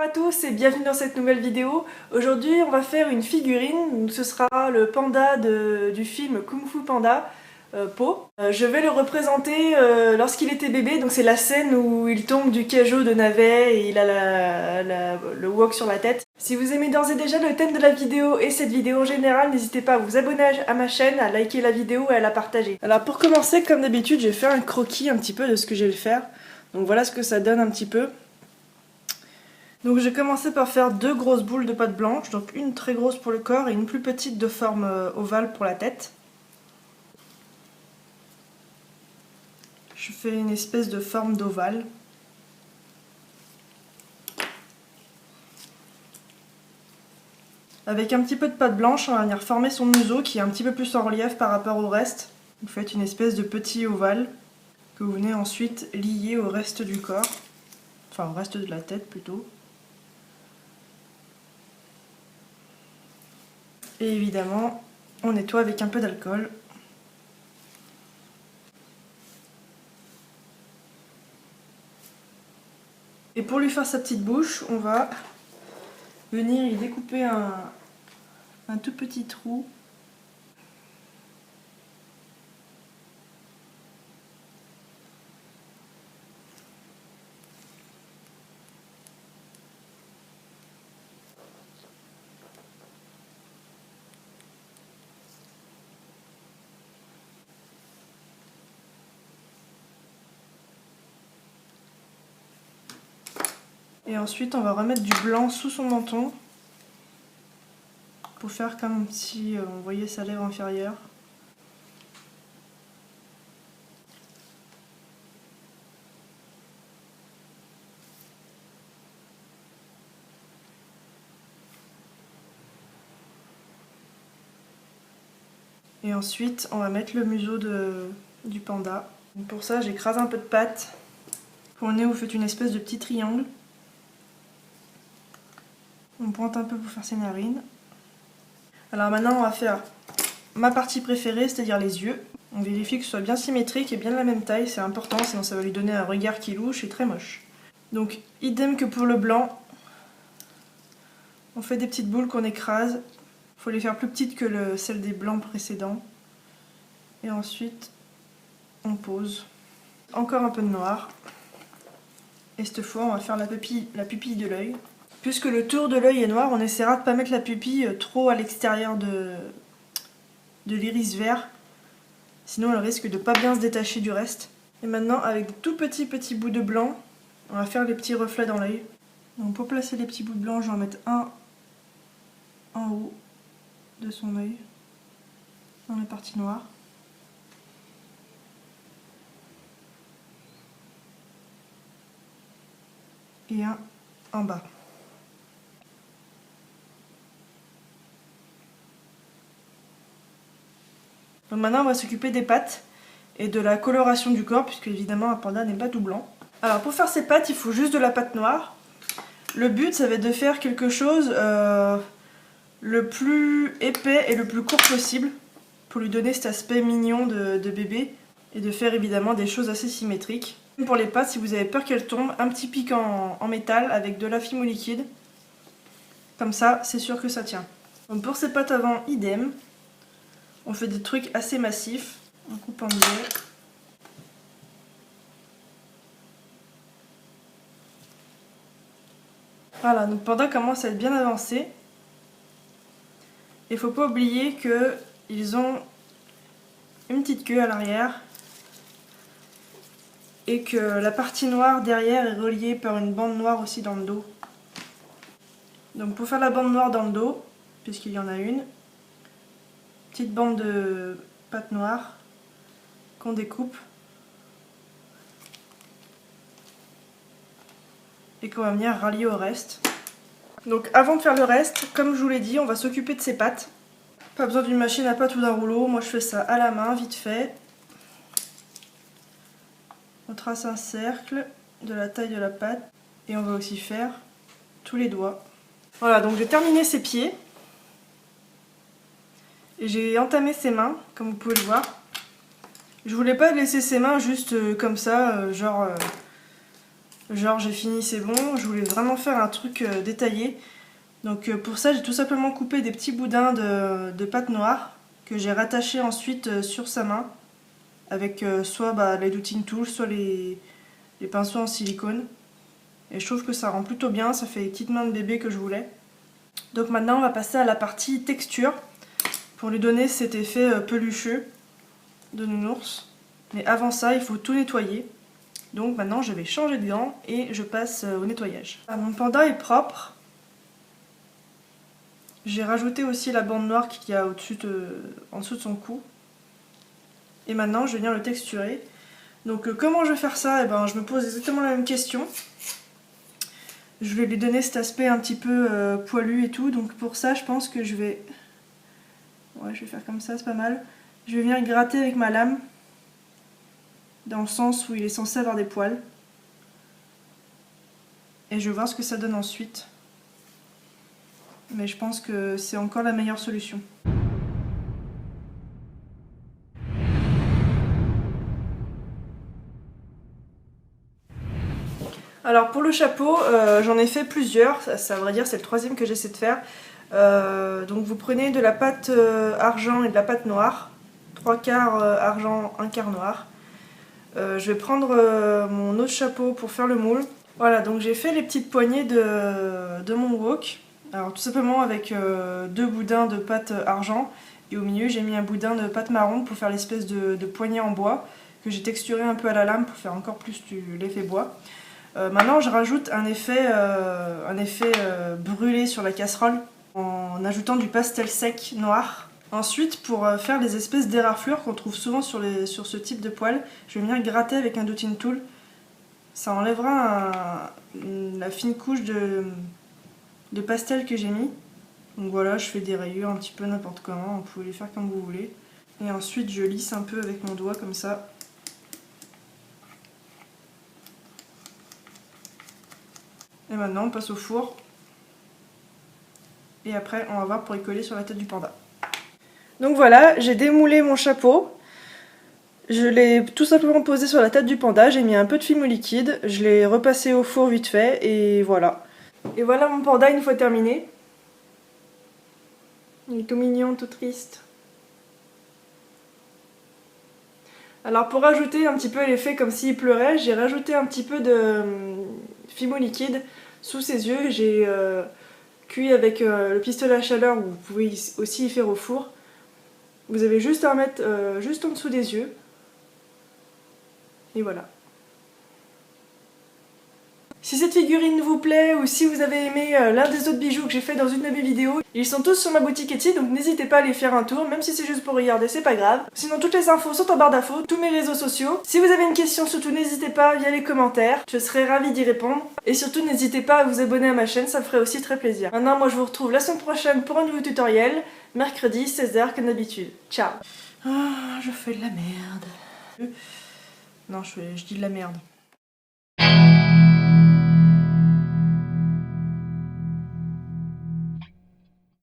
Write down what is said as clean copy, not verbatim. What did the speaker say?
à tous et bienvenue dans cette nouvelle vidéo. Aujourd'hui on va faire une figurine, ce sera le panda du film Kung Fu Panda, Po. Je vais le représenter lorsqu'il était bébé, donc c'est la scène où il tombe du cajot de navet et il a le wok sur la tête. Si vous aimez d'ores et déjà le thème de la vidéo et cette vidéo en général, n'hésitez pas à vous abonner à ma chaîne, à liker la vidéo et à la partager. Alors pour commencer, comme d'habitude, je vais faire un croquis un petit peu de ce que je vais faire. Donc voilà ce que ça donne un petit peu. Donc j'ai commencé par faire deux grosses boules de pâte blanche, donc une très grosse pour le corps et une plus petite de forme ovale pour la tête. Je fais une espèce de forme d'ovale. Avec un petit peu de pâte blanche, on va venir former son museau qui est un petit peu plus en relief par rapport au reste. Vous faites une espèce de petit ovale que vous venez ensuite lier au reste du corps, enfin au reste de la tête plutôt. Et évidemment, on nettoie avec un peu d'alcool. Et pour lui faire sa petite bouche, on va venir y découper un tout petit trou. Et ensuite on va remettre du blanc sous son menton pour faire comme si on voyait sa lèvre inférieure. Et ensuite on va mettre le museau du panda. Donc pour ça j'écrase un peu de pâte. Pour le nez vous faites une espèce de petit triangle. On pointe un peu pour faire ses narines. Alors maintenant on va faire ma partie préférée, c'est-à-dire les yeux. On vérifie que ce soit bien symétrique et bien de la même taille, c'est important, sinon ça va lui donner un regard qui louche et très moche. Donc idem que pour le blanc, on fait des petites boules qu'on écrase. Il faut les faire plus petites que celles des blancs précédents. Et ensuite on pose. Encore un peu de noir. Et cette fois on va faire la pupille de l'œil. Puisque le tour de l'œil est noir, on essaiera de ne pas mettre la pupille trop à l'extérieur de l'iris vert. Sinon elle risque de pas bien se détacher du reste. Et maintenant avec de tout petits bouts de blanc, on va faire les petits reflets dans l'œil. Donc pour placer les petits bouts de blanc, je vais en mettre un en haut de son œil, dans la partie noire. Et un en bas. Donc maintenant on va s'occuper des pattes et de la coloration du corps, puisque évidemment un panda n'est pas tout blanc. Alors pour faire ces pattes, il faut juste de la pâte noire. Le but ça va être de faire quelque chose le plus épais et le plus court possible, pour lui donner cet aspect mignon de bébé, et de faire évidemment des choses assez symétriques. Pour les pattes, si vous avez peur qu'elles tombent, un petit pic en métal avec de la fimo liquide. Comme ça, c'est sûr que ça tient. Donc pour ces pattes avant, idem. On fait des trucs assez massifs. On coupe en deux. Voilà, donc Panda commence à être bien avancé. Il ne faut pas oublier qu'ils ont une petite queue à l'arrière. Et que la partie noire derrière est reliée par une bande noire aussi dans le dos. Donc pour faire la bande noire dans le dos, puisqu'il y en a une, petite bande de pâte noire qu'on découpe et qu'on va venir rallier au reste. Donc avant de faire le reste, comme je vous l'ai dit, on va s'occuper de ces pattes. Pas besoin d'une machine à pâte ou d'un rouleau, moi je fais ça à la main, vite fait. On trace un cercle de la taille de la patte et on va aussi faire tous les doigts. Voilà, donc j'ai terminé ses pieds. Et j'ai entamé ses mains, comme vous pouvez le voir. Je voulais pas laisser ses mains juste comme ça, Genre j'ai fini, c'est bon. Je voulais vraiment faire un truc détaillé. Donc pour ça j'ai tout simplement coupé des petits boudins de pâte noire que j'ai rattachés ensuite sur sa main avec soit les Doutine Tools, soit les pinceaux en silicone. Et je trouve que ça rend plutôt bien, ça fait les petites mains de bébé que je voulais. Donc maintenant on va passer à la partie texture pour lui donner cet effet pelucheux de nounours. Mais avant ça il faut tout nettoyer. Donc maintenant je vais changer de gants et je passe au nettoyage. Mon panda est propre. J'ai rajouté aussi la bande noire qu'il y a en dessous de son cou. Et maintenant je vais venir le texturer. Donc comment je vais faire ça? Je me pose exactement la même question. Je vais lui donner cet aspect un petit peu poilu et tout. Donc pour ça je pense que je vais... Ouais, je vais faire comme ça, c'est pas mal. Je vais venir gratter avec ma lame. Dans le sens où il est censé avoir des poils. Et je vais voir ce que ça donne ensuite. Mais je pense que c'est encore la meilleure solution. Alors pour le chapeau, j'en ai fait plusieurs, ça à vrai dire c'est le troisième que j'essaie de faire. Donc vous prenez de la pâte argent et de la pâte noire, 3/4 argent, 1/4 noir. Je vais prendre mon autre chapeau pour faire le moule. Voilà, donc j'ai fait les petites poignées de mon wok. Alors tout simplement avec 2 boudins de pâte argent et au milieu j'ai mis un boudin de pâte marron pour faire l'espèce de poignée en bois que j'ai texturé un peu à la lame pour faire encore plus l'effet bois. Maintenant je rajoute un effet brûlé sur la casserole en ajoutant du pastel sec noir. Ensuite pour faire les espèces d'éraflures qu'on trouve souvent sur ce type de poêle, je vais venir gratter avec un Doutine Tool. Ça enlèvera la fine couche de pastel que j'ai mis. Donc voilà, je fais des rayures un petit peu n'importe comment, vous pouvez les faire comme vous voulez. Et ensuite je lisse un peu avec mon doigt comme ça. Et maintenant on passe au four. Et après on va voir pour y coller sur la tête du panda. Donc voilà, j'ai démoulé mon chapeau. Je l'ai tout simplement posé sur la tête du panda, j'ai mis un peu de film liquide, je l'ai repassé au four vite fait et voilà. Et voilà mon panda une fois terminé. Il est tout mignon, tout triste. Alors pour rajouter un petit peu l'effet comme s'il pleurait, j'ai rajouté un petit peu de fimo liquide sous ses yeux. J'ai cuit avec le pistolet à chaleur, vous pouvez aussi y faire au four. Vous avez juste à en mettre juste en dessous des yeux. Et voilà. Si cette figurine vous plaît ou si vous avez aimé l'un des autres bijoux que j'ai fait dans une de mes vidéos, ils sont tous sur ma boutique Etsy, donc n'hésitez pas à aller faire un tour, même si c'est juste pour regarder, c'est pas grave. Sinon toutes les infos sont en barre d'infos, tous mes réseaux sociaux. Si vous avez une question, surtout n'hésitez pas via les commentaires, je serai ravie d'y répondre. Et surtout n'hésitez pas à vous abonner à ma chaîne, ça me ferait aussi très plaisir. Maintenant moi je vous retrouve la semaine prochaine pour un nouveau tutoriel, mercredi 16h comme d'habitude. Ciao. Ah, je fais de la merde. Non, je dis de la merde.